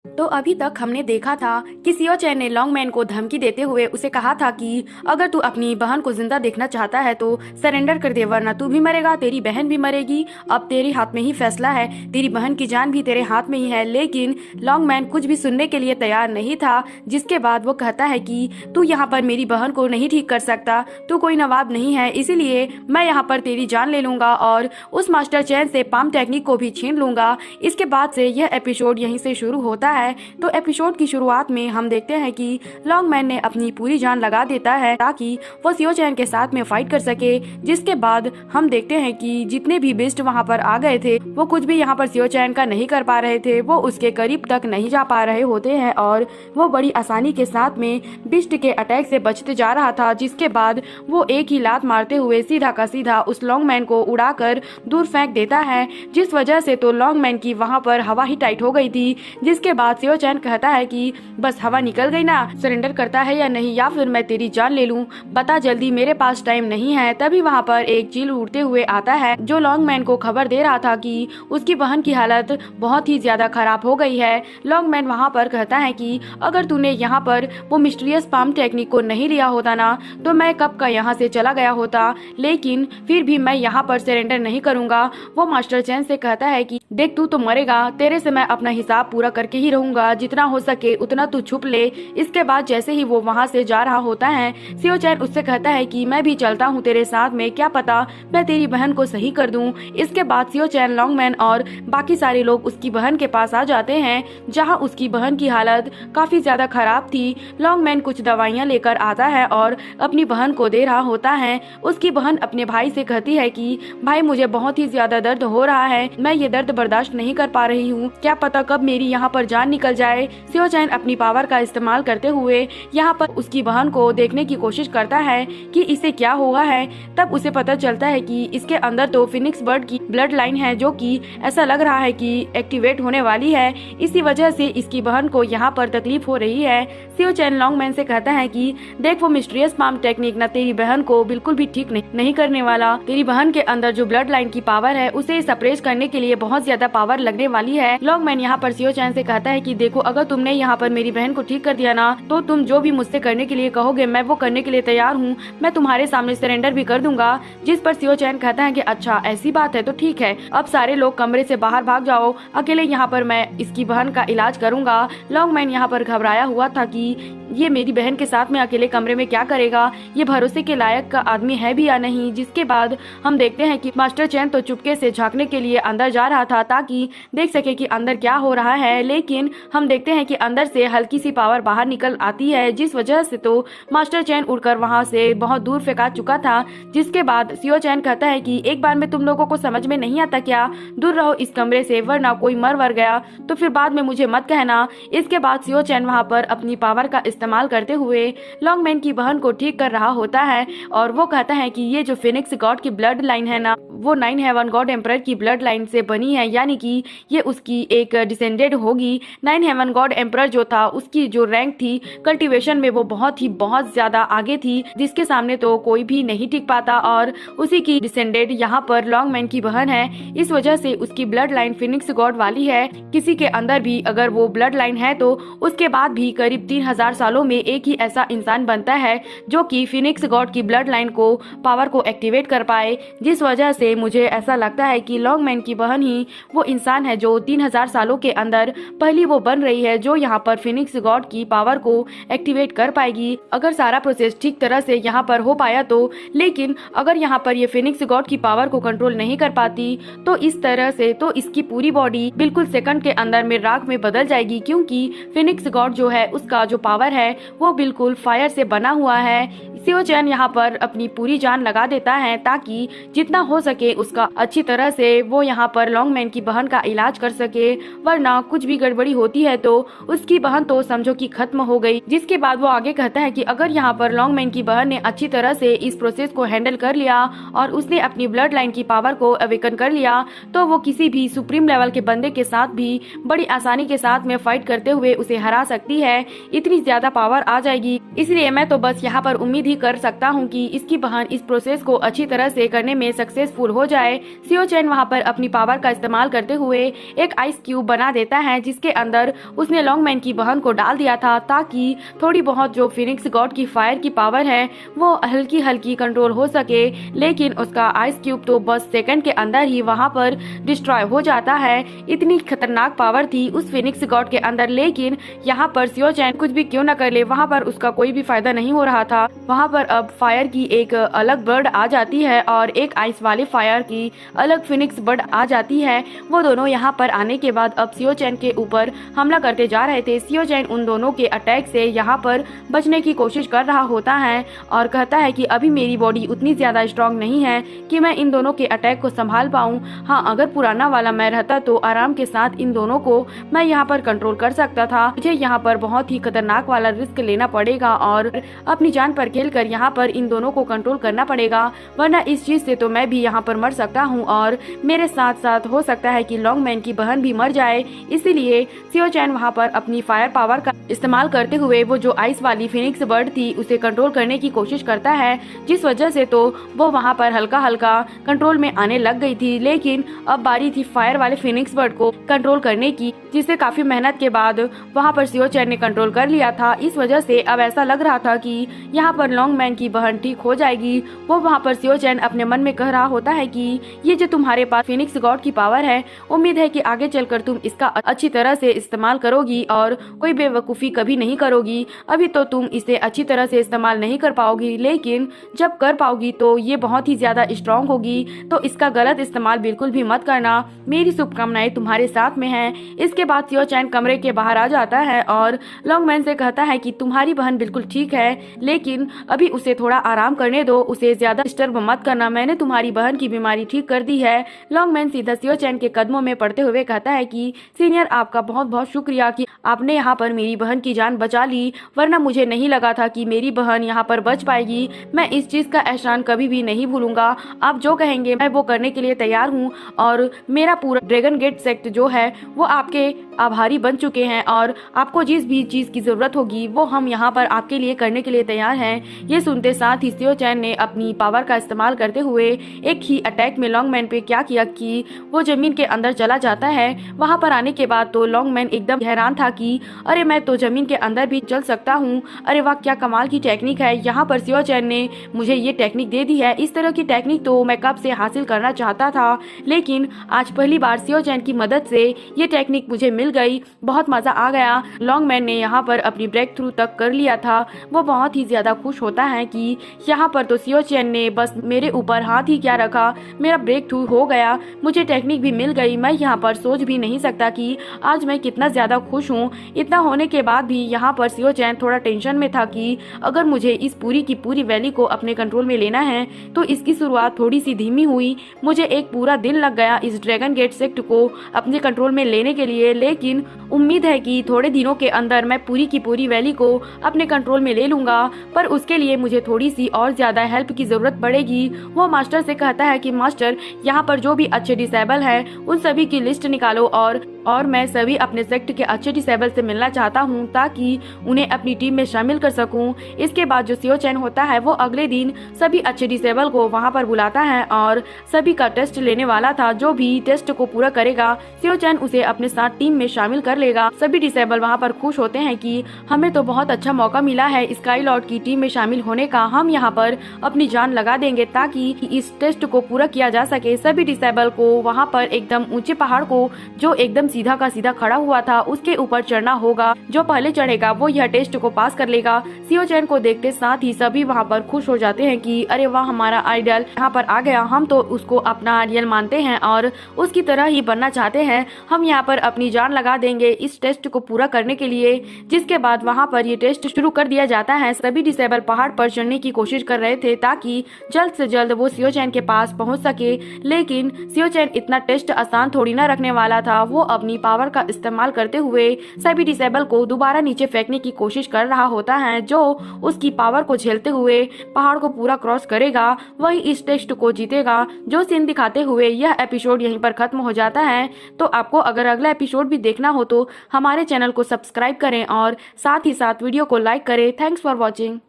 तो अभी तक हमने देखा था कि सियो चैन ने लॉन्गमैन को धमकी देते हुए उसे कहा था कि अगर तू अपनी बहन को जिंदा देखना चाहता है तो सरेंडर कर दे, वरना तू भी मरेगा, तेरी बहन भी मरेगी। अब तेरे हाथ में ही फैसला है, तेरी बहन की जान भी तेरे हाथ में ही है। लेकिन लॉन्गमैन कुछ भी सुनने के लिए तैयार नहीं था, जिसके बाद वो कहता है कि तू यहाँ पर मेरी बहन को नहीं ठीक कर सकता, तू कोई नवाब नहीं है, इसीलिए मैं यहाँ पर तेरी जान ले लूंगा और उस मास्टर चैन से पाम टेक्निक को भी छीन लूंगा। इसके बाद से यह एपिसोड यहीं से शुरू होता है। तो एपिसोड की शुरुआत में हम देखते हैं कि लॉन्गमैन ने अपनी पूरी जान लगा देता है ताकि वो सियो चैन के साथ में फाइट कर सके। जिसके बाद हम देखते हैं कि जितने भी बिस्ट वहां पर आ गए थे वो कुछ भी यहाँ पर सियो चैन का नहीं कर पा रहे थे, वो उसके करीब तक नहीं जा पा रहे होते हैं और वो बड़ी आसानी के साथ में बिस्ट के अटैक से बचते जा रहा था। जिसके बाद वो एक ही लात मारते हुए सीधा का सीधा उस लॉन्गमैन को उड़ाकर दूर फेंक देता है, जिस वजह से तो लॉन्गमैन की वहां पर हवा ही टाइट हो गई थी। जिसके बाद सियो चैन कहता है कि बस हवा निकल गई ना, सरेंडर करता है या नहीं, या फिर मैं तेरी जान ले लूं, बता जल्दी, मेरे पास टाइम नहीं है। तभी वहां पर एक चील उड़ते हुए आता है जो लॉन्गमैन को खबर दे रहा था कि उसकी बहन की हालत बहुत ही ज्यादा खराब हो गई है। लॉन्गमैन वहां पर कहता है कि अगर तूने यहाँ पर वो मिस्टीरियस पाम टेक्निक को नहीं लिया होता ना तो मैं कब का यहाँ से चला गया होता, लेकिन फिर भी मैं यहाँ पर सरेंडर नहीं करूंगा। वो मास्टर चैन से कहता है कि देख तू तो मरेगा, तेरे से मैं अपना हिसाब पूरा करके ही रहूंगा, जितना हो सके उतना तू छुप ले। इसके बाद जैसे ही वो वहाँ से जा रहा होता है, सियो चैन उससे कहता है कि मैं भी चलता हूँ तेरे साथ में, क्या पता मैं तेरी बहन को सही कर दूं। इसके बाद सियो चैन, लॉन्गमैन और बाकी सारे लोग उसकी बहन के पास आ जाते हैं, जहाँ उसकी बहन की हालत काफी ज्यादा खराब थी। लॉन्गमैन कुछ दवाइयाँ लेकर आता है और अपनी बहन को दे रहा होता है। उसकी बहन अपने भाई से कहती है कि भाई मुझे बहुत ही ज्यादा दर्द हो रहा है, मैं ये दर्द बर्दाश्त नहीं कर पा रही हूँ, क्या पता कब मेरी यहाँ पर जान निकल जाए। सियो चैन अपनी पावर का इस्तेमाल करते हुए यहाँ पर उसकी बहन को देखने की कोशिश करता है कि इसे क्या हुआ है। तब उसे पता चलता है कि इसके अंदर तो फिनिक्स बर्ड की ब्लड लाइन है, जो कि ऐसा लग रहा है कि एक्टिवेट होने वाली है, इसी वजह से इसकी बहन को यहाँ पर तकलीफ हो रही है। सियो चैन लॉन्गमैन से कहता है कि देख वो मिस्टीरियस पाम टेक्निक ना तेरी बहन को बिल्कुल भी ठीक नहीं करने वाला, तेरी बहन के अंदर जो ब्लड लाइन की पावर है उसे सप्रेस करने के लिए बहुत ज्यादा पावर लगने वाली है। लॉन्गमैन यहाँ पर सियो चैन से कहता है कि देखो अगर तुमने यहाँ पर मेरी बहन को ठीक कर दिया ना तो तुम जो भी मुझसे करने के लिए कहोगे मैं वो करने के लिए तैयार हूँ, मैं तुम्हारे सामने सरेंडर भी कर दूंगा। जिस पर सियो चैन कहता है कि अच्छा ऐसी बात है तो ठीक है, अब सारे लोग कमरे से बाहर भाग जाओ, अकेले यहाँ पर मैं इसकी बहन का इलाज करूंगा। लॉन्गमैन यहाँ पर घबराया हुआ था कि ये मेरी बहन के साथ में अकेले कमरे में क्या करेगा, ये भरोसे के लायक का आदमी है भी या नहीं। जिसके बाद हम देखते हैं कि मास्टर चैन तो चुपके से झांकने के लिए अंदर जा रहा था ताकि देख सके कि अंदर क्या हो रहा है, लेकिन हम देखते हैं कि अंदर से हल्की सी पावर बाहर निकल आती है, जिस वजह से तो मास्टर चैन उड़कर वहां से बहुत दूर फेंका चुका था। जिसके बाद सियो चैन कहता है कि एक बार में तुम लोगों को समझ में नहीं आता क्या, दूर रहो इस कमरे से, वरना कोई मर वर गया तो फिर बाद में मुझे मत कहना। इसके बाद सियो चैन वहां पर अपनी पावर का इस्तेमाल करते हुए लॉन्गमैन की बहन को ठीक कर रहा होता है और वो कहता है कि ये जो फिनिक्स गॉड की ब्लड लाइन है ना वो 9 हेवन गॉड एम्परर की ब्लड लाइन से बनी है, यानी कि ये उसकी एक डिसेंडेड होगी। 9 हेवन गॉड एम्परर जो था उसकी जो रैंक थी कल्टीवेशन में वो बहुत ज्यादा आगे थी, जिसके सामने तो कोई भी नहीं टिक पाता और उसी की डिसेंडेड यहाँ पर लॉन्गमैन की बहन है। इस वजह से उसकी ब्लड लाइन फिनिक्स गॉड वाली है। किसी के अंदर भी अगर वो ब्लड लाइन है तो उसके बाद भी करीब 3000 सालों में एक ही ऐसा इंसान बनता है जो कि फिनिक्स गॉड की ब्लड लाइन को पावर को एक्टिवेट कर पाए। जिस वजह से मुझे ऐसा लगता है कि लॉन्गमैन की बहन ही वो इंसान है जो 3000 सालों के अंदर पहली वो बन रही है जो यहाँ पर फिनिक्स गॉड की पावर को एक्टिवेट कर पाएगी, अगर सारा प्रोसेस ठीक तरह से यहाँ पर हो पाया तो। लेकिन अगर यहाँ पर ये फिनिक्स गॉड की पावर को कंट्रोल नहीं कर पाती तो इस तरह से तो इसकी पूरी बॉडी बिल्कुल सेकंड के अंदर में राख में बदल जाएगी, क्योंकि फिनिक्स गॉड जो है उसका जो पावर है वो बिल्कुल फायर से बना हुआ है। सियो चैन यहाँ पर अपनी पूरी जान लगा देता है ताकि जितना हो सके उसका अच्छी तरह से वो यहाँ पर लॉन्गमैन की बहन का इलाज कर सके, वरना कुछ भी गड़बड़ी होती है तो उसकी बहन तो समझो कि खत्म हो गई। जिसके बाद वो आगे कहता है कि अगर यहाँ पर लॉन्गमैन की बहन ने अच्छी तरह से इस प्रोसेस को हैंडल कर लिया और उसने अपनी ब्लड लाइन की पावर को अवेकन कर लिया तो वो किसी भी सुप्रीम लेवल के बंदे के साथ भी बड़ी आसानी के साथ में फाइट करते हुए उसे हरा सकती है। इतनी ज्यादा ज्यादा पावर आ जाएगी, इसलिए मैं तो बस यहाँ पर उम्मीद ही कर सकता हूँ कि इसकी बहन इस प्रोसेस को अच्छी तरह से करने में सक्सेसफुल हो जाए। सियो चैन वहाँ पर अपनी पावर का इस्तेमाल करते हुए एक आइस क्यूब बना देता है, जिसके अंदर उसने लॉन्गमैन की बहन को डाल दिया था ताकि थोड़ी बहुत जो फिनिक्स गॉड की फायर की पावर है वो हल्की हल्की कंट्रोल हो सके। लेकिन उसका आइस क्यूब तो बस सेकंड के अंदर ही वहाँ पर डिस्ट्रॉय हो जाता है। इतनी खतरनाक पावर थी उस फिनिक्स गॉड के अंदर, लेकिन यहाँ पर सियो चैन कुछ भी क्यों न कर ले, वहाँ पर उसका कोई भी फायदा नहीं हो रहा था। वहाँ पर अब फायर की एक अलग बर्ड आ जाती है और एक आइस वाले फायर की अलग फिनिक्स बर्ड आ जाती है। वो दोनों यहाँ पर आने के बाद अब सियो चैन के ऊपर हमला करते जा रहे थे। सियो चैन उन दोनों के अटैक से यहाँ पर बचने की कोशिश कर रहा होता है और कहता है कि अभी मेरी बॉडी उतनी ज्यादा स्ट्रांग नहीं है कि मैं इन दोनों के अटैक को संभाल पाऊँ। हाँ, अगर पुराना वाला मैं रहता तो आराम के साथ इन दोनों को मैं यहाँ पर कंट्रोल कर सकता था। मुझे यहाँ पर बहुत ही खतरनाक वाला रिस्क लेना पड़ेगा और अपनी जान पर खेलकर यहाँ पर इन दोनों को कंट्रोल करना पड़ेगा, वरना इस चीज से तो मैं भी यहाँ पर मर सकता हूँ और मेरे साथ साथ हो सकता है कि लॉन्गमैन की बहन भी मर जाए। इसीलिए सियो चैन वहाँ पर अपनी फायर पावर का इस्तेमाल करते हुए वो जो आइस वाली फिनिक्स बर्ड थी उसे कंट्रोल करने की कोशिश करता है, जिस वजह से तो वो वहाँ पर हल्का हल्का कंट्रोल में आने लग गई थी। लेकिन अब बारी थी फायर वाले फिनिक्स बर्ड को कंट्रोल करने की, जिसे काफी मेहनत के बाद वहाँ पर सियो चैन ने कंट्रोल कर लिया था। इस वजह से अब ऐसा लग रहा था कि यहाँ पर लॉन्गमैन की बहन ठीक हो जाएगी। वो वहाँ पर सियो चैन अपने मन में कह रहा होता है कि ये जो तुम्हारे पास फिनिक्स गॉड की पावर है, उम्मीद है कि आगे चलकर तुम इसका अच्छी तरह से इस्तेमाल करोगी और कोई बेवकूफ़ी कभी नहीं करोगी। अभी तो तुम इसे अच्छी तरह से इस्तेमाल नहीं कर पाओगी, लेकिन जब कर पाओगी तो ये बहुत ही ज्यादा स्ट्रांग होगी, तो इसका गलत इस्तेमाल बिल्कुल भी मत करना। मेरी शुभकामनाएं तुम्हारे साथ में हैं। इसके बाद सियो चैन कमरे के बाहर आ जाता है और लॉन्गमैन से कहता है कि तुम्हारी बहन बिल्कुल ठीक है, लेकिन अभी उसे थोड़ा आराम करने दो, उसे ज्यादा डिस्टर्ब मत करना। मैंने तुम्हारी बहन की बीमारी ठीक कर दी है। लॉन्गमैन सीधा सियो चैन के कदमों में पड़ते हुए कहता है कि सीनियर, आपका बहुत बहुत शुक्रिया कि आपने यहाँ पर मेरी बहन की जान बचा ली, वरना मुझे नहीं लगा था कि मेरी बहन यहाँ पर बच पाएगी। मैं इस चीज का एहसान कभी भी नहीं भूलूंगा। आप जो कहेंगे मैं वो करने के लिए तैयार हूँ और मेरा पूरा ड्रैगन गेट सेक्ट जो है वो आपके आभारी बन चुके हैं और आपको जिस भी चीज की जरूरत होगी वो हम यहाँ पर आपके लिए करने के लिए तैयार हैं। ये सुनते साथ ही सियो चैन ने अपनी पावर का इस्तेमाल करते हुए एक ही अटैक में लॉन्गमैन पे क्या किया कि वो जमीन के अंदर चला जाता है। वहाँ पर आने के बाद तो लॉन्गमैन एकदम हैरान था कि अरे मैं तो जमीन के अंदर भी चल सकता हूँ, अरे वाह क्या कमाल की टेक्निक है। यहाँ पर सियो चैन ने मुझे ये टेक्निक दे दी है। इस तरह की टेक्निक तो मैं कब से हासिल करना चाहता था, लेकिन आज पहली बार सियो चैन की मदद से ये टेक्निक मुझे मिल गई। बहुत मजा आ गया। लॉन्गमैन ने यहाँ पर अपनी ब्रेक थ्रू तक कर लिया था। वो बहुत ही ज्यादा खुश होता है कि यहाँ पर तो सियो चैन ने बस मेरे ऊपर हाथ ही क्या रखा, मेरा ब्रेक थ्रू हो गया, मुझे टेक्निक भी मिल गई। मैं यहाँ पर सोच भी नहीं सकता कि आज मैं कितना ज्यादा खुश हूँ। इतना होने के बाद भी यहाँ पर सियो चैन थोड़ा टेंशन में था कि अगर मुझे इस पूरी की पूरी वैली को अपने कंट्रोल में लेना है तो इसकी शुरुआत थोड़ी सी धीमी हुई। मुझे एक पूरा दिन लग गया इस ड्रैगन गेट सेक्ट को अपने कंट्रोल में लेने के लिए, लेकिन उम्मीद है कि थोड़े दिनों के अंदर मैं पूरी की पूरी वैली को अपने कंट्रोल में ले लूंगा। पर उसके लिए मुझे थोड़ी सी और ज्यादा हेल्प की जरूरत पड़ेगी। वो मास्टर से कहता है कि मास्टर, यहाँ पर जो भी अच्छे डिसेबल हैं उन सभी की लिस्ट निकालो और मैं सभी अपने सेक्ट के अच्छे डिसेबल से मिलना चाहता हूँ ताकि उन्हें अपनी टीम में शामिल कर सकूं। इसके बाद जो सियो चैन होता है वो अगले दिन सभी अच्छे डिसेबल को वहाँ पर बुलाता है और सभी का टेस्ट लेने वाला था। जो भी टेस्ट को पूरा करेगा सियो चैन उसे अपने साथ टीम में शामिल कर लेगा। सभी डिसेबल वहाँ पर खुश होते हैं कि हमें तो बहुत अच्छा मौका मिला है स्काई लॉर्ड की टीम में शामिल होने का। हम यहाँ पर अपनी जान लगा देंगे ताकि इस टेस्ट को पूरा किया जा सके। सभी डिसेबल को वहाँ पर एकदम ऊंचे पहाड़ को जो एकदम सीधा का सीधा खड़ा हुआ था उसके ऊपर चढ़ना होगा। जो पहले चढ़ेगा वो यह टेस्ट को पास कर लेगा। सियो चैन को देखते साथ ही सभी वहाँ पर खुश हो जाते हैं कि अरे वाह, हमारा आइडल यहाँ पर आ गया। हम तो उसको अपना आइडल मानते हैं और उसकी तरह ही बनना चाहते हैं। हम यहाँ पर अपनी जान लगा देंगे इस टेस्ट को पूरा करने के लिए। जिसके बाद वहाँ पर ये टेस्ट शुरू कर दिया जाता है। सभी डिसेबल पहाड़ पर चढ़ने की कोशिश कर रहे थे ताकि जल्द से जल्द वो सियो चैन के पास पहुँच सके, लेकिन सियो चैन इतना टेस्ट आसान थोड़ी ना रखने वाला था। वो अपनी पावर का इस्तेमाल करते हुए सभी डिसेबल को दोबारा नीचे फेंकने की कोशिश कर रहा होता है। जो उसकी पावर को झेलते हुए पहाड़ को पूरा क्रॉस करेगा वही इस टेस्ट को जीतेगा। जो सीन दिखाते हुए यह एपिसोड यहीं पर खत्म हो जाता है। तो आपको अगर अगला एपिसोड भी देखना हो तो हमारे चैनल को सब्सक्राइब करें और साथ ही साथ वीडियो को लाइक करें। Thanks for watching.